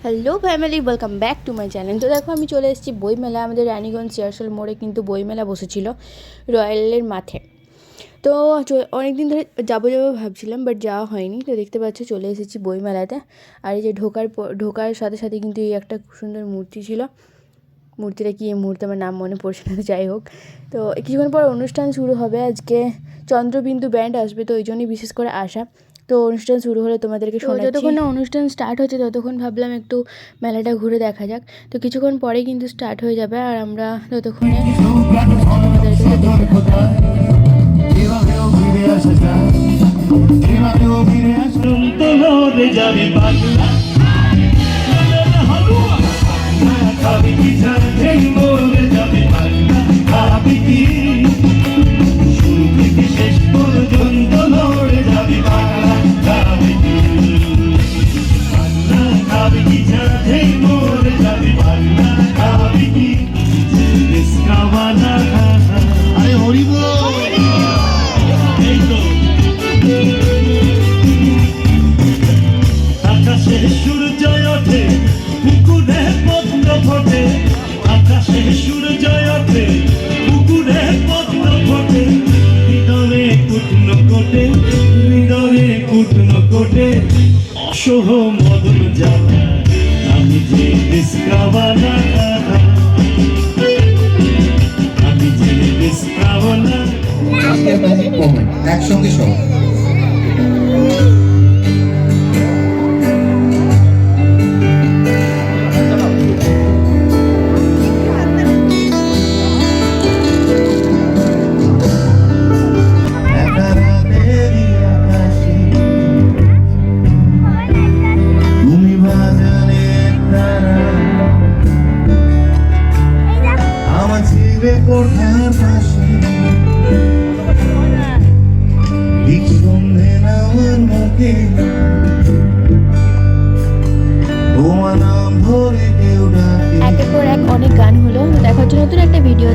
Hello family, welcome back to my channel. তো দেখো আমি চলে এসেছি বইমেলা। আমাদের রানীগঞ্জ চেয়ারশোল মোড়ে কিন্তু বইমেলা বসেছিল রয়্যালের মাঠে। তো অনেক দিন ধরে যাবো ভাবছিলাম, বাট যাওয়া হয়নি। তো দেখতে পাচ্ছ চলে এসেছি বইমেলাতে। আর এই যে ঢোকার সাথে সাথে কিন্তু এই একটা খুব সুন্দর মূর্তি ছিল। মূর্তিটা কি, এই মুহূর্তে আমার নাম মনে পড়ছে না, যাই হোক। তো কিছুক্ষণ পর অনুষ্ঠান শুরু হবে। আজকে চন্দ্রবিন্দু ব্যান্ড আসবে, তো ওই জন্যই বিশেষ করে আসা। তো অনুষ্ঠান শুরু হলে তোমাদেরকে শোনাচ্ছি। যতক্ষণ না অনুষ্ঠান স্টার্ট হচ্ছে ততক্ষণ ভাবলাম একটু মেলাটা ঘুরে দেখা যাক। তো কিছুক্ষণ পরেই কিন্তু স্টার্ট হয়ে যাবে, আর আমরা ততক্ষণে তোমাদেরকে অসহ মদন জ্বালা আমি যে নিষ্কাবানা, আমি যে নিষ্কাবানা। আজকের ম্যাজিক মোমেন্ট একসঙ্গে সব কোঠার পাশে ঠিক সন্ধে নামার মুখে তোমার নাম ধরে কেউ ডাকে। একের পর এক অনেক গান হলো। দেখার জন্য নতুন একটা ভিডিও।